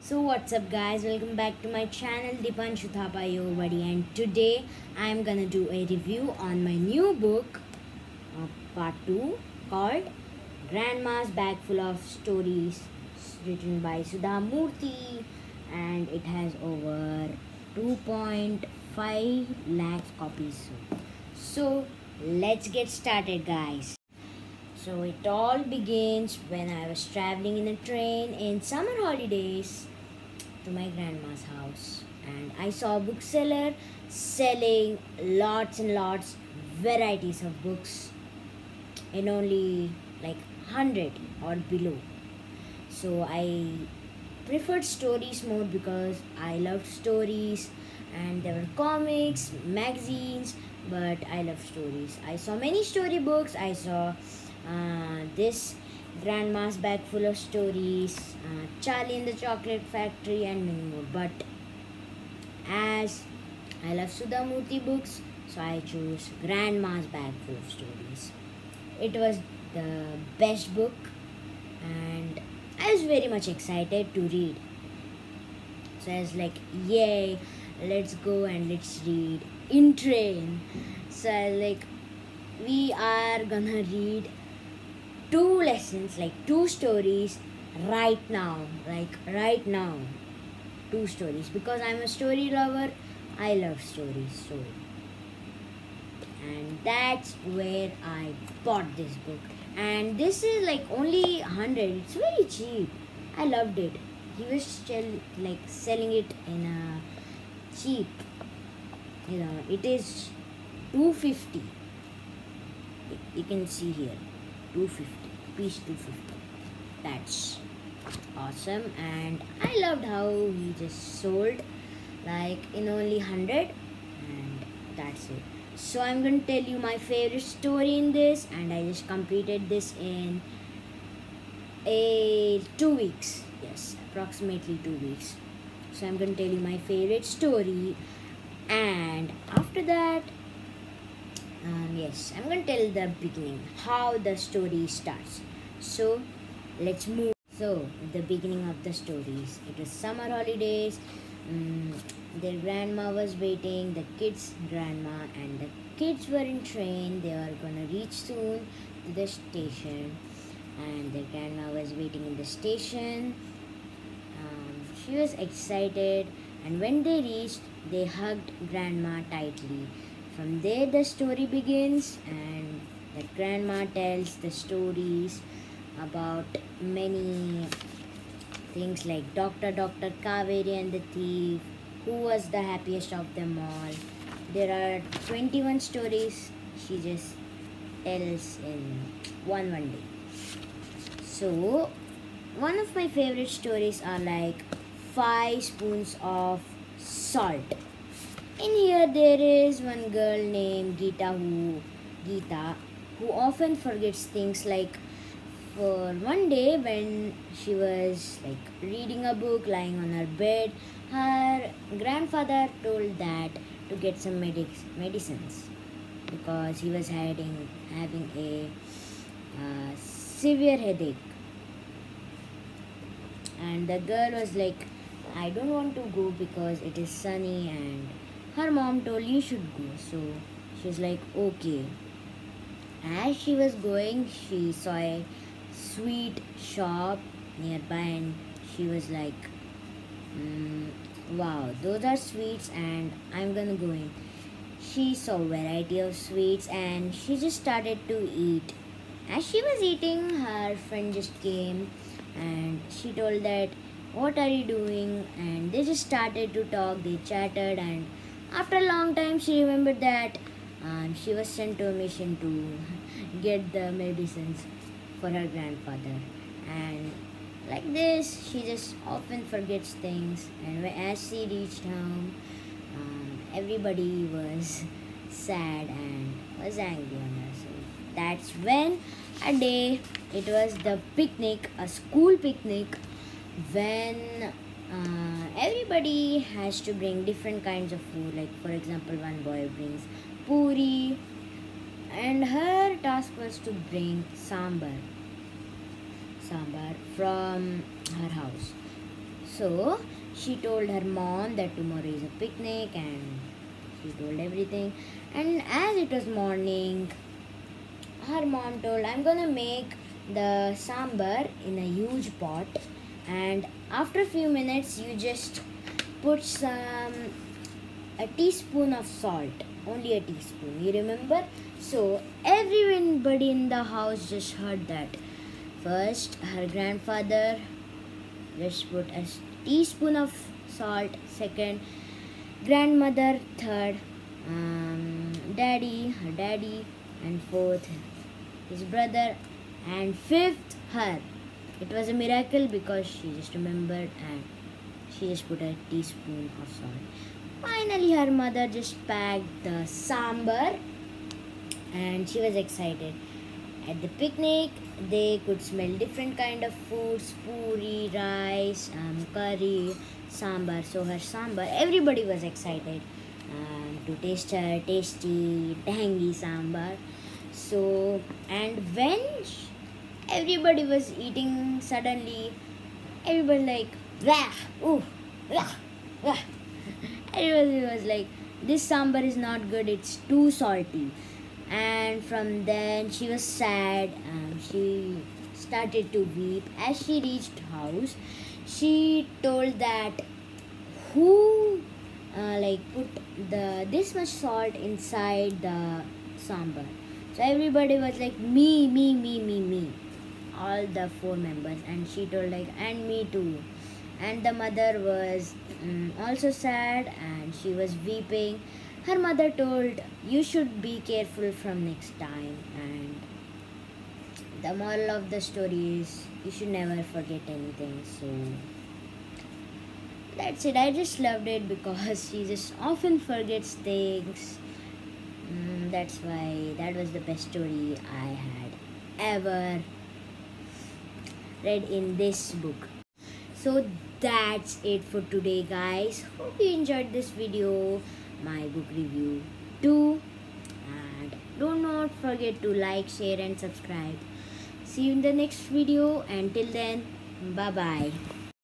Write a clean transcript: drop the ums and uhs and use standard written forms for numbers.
So what's up guys, welcome back to my channel Dipanshu Thapa Buddy, and today I'm gonna do a review on my new book part 2 called Grandma's Bag Full of Stories, written by Sudha Murty, and it has over 2.5 lakhs copies. So let's get started guys. So it all begins when I was traveling in a train in summer holidays to my grandma's house, and I saw a bookseller selling lots and lots varieties of books in only like 100 or below. So I preferred stories more because I loved stories, and there were comics, magazines, but I love stories. I saw many storybooks. I saw this Grandma's Bag Full of Stories, Charlie and the Chocolate Factory, and many more. But as I love Sudha Murty books, so I chose Grandma's Bag Full of Stories. It was the best book, and I was very much excited to read. So I was like, yay, let's go and let's read in train. So I was like, we are gonna read two lessons, like two stories right now, two stories, because I'm a story lover. I love stories, so and that's where I bought this book. And this is like only 100. It's very cheap. I loved it. He was still like selling it in a cheap, it is 250. You can see here 250, piece 250. That's awesome, and I loved how he just sold like in only 100, and that's it. So I'm going to tell you my favorite story in this, and I just completed this in 2 weeks. Yes, approximately 2 weeks. So I'm going to tell you my favorite story, and after that, yes, I'm going to tell the beginning, how the story starts. So let's move. So the beginning of the stories, it was summer holidays. Their grandma was waiting, the kids' grandma, and the kids were in train. They were gonna reach soon to the station, and their grandma was waiting in the station. She was excited, and when they reached, they hugged grandma tightly. From there the story begins, and the grandma tells the stories about many things like Dr. Kaveri and the thief, who was the happiest of them all. There are 21 stories she just tells in one day. So one of my favorite stories are like 5 spoons of salt. In here there is one girl named Geeta who often forgets things. Like for one day when she was like reading a book lying on her bed, her grandfather told that to get some medicines because he was having a severe headache. And the girl was like, I don't want to go because it is sunny, and her mom told you should go. So she was like, okay. As she was going, she saw a sweet shop nearby, and she was like, wow, those are sweets, and I'm gonna go in. She saw a variety of sweets, and she just started to eat. As she was eating, her friend just came, and she told that, what are you doing? And they just started to talk. They chatted, and after a long time she remembered that she was sent to a mission to get the medicines for her grandfather. And like this, she just often forgets things. And as she reached home, everybody was sad and was angry on her. So that's when a day, it was the picnic, a school picnic, when everybody has to bring different kinds of food. Like for example, one boy brings puri, and her task was to bring sambar from her house. So she told her mom that tomorrow is a picnic, and she told everything. And as it was morning, her mom told, I'm gonna make the sambar in a huge pot, and after a few minutes you just put a teaspoon of salt, only a teaspoon, you remember? So everybody in the house just heard that. First her grandfather just put a teaspoon of salt, second grandmother, third her daddy, and fourth his brother, and fifth her. It was a miracle because she just remembered and she just put a teaspoon of salt. Finally her mother just packed the sambar and she was excited. At the picnic they could smell different kind of foods, puri, rice, curry, sambar. So her sambar, everybody was excited to taste her tasty tangy sambar. So, and when everybody was eating, suddenly everybody like, wah, ooh, wah, wah. Everybody was like, this sambar is not good, it's too salty. And from then she was sad and she started to weep. As she reached house, she told that who put this much salt inside the sambar. So everybody was like, me, all the 4 members. And she told like, and me too. And the mother was also sad and she was weeping. Her mother told, you should be careful from next time. And the moral of the story is, you should never forget anything. So that's it. I just loved it because she just often forgets things. That's why that was the best story I had ever read in this book. So that's it for today, guys. Hope you enjoyed this video, my book review too. And do not forget to like, share and subscribe. See you in the next video. Until then, bye bye.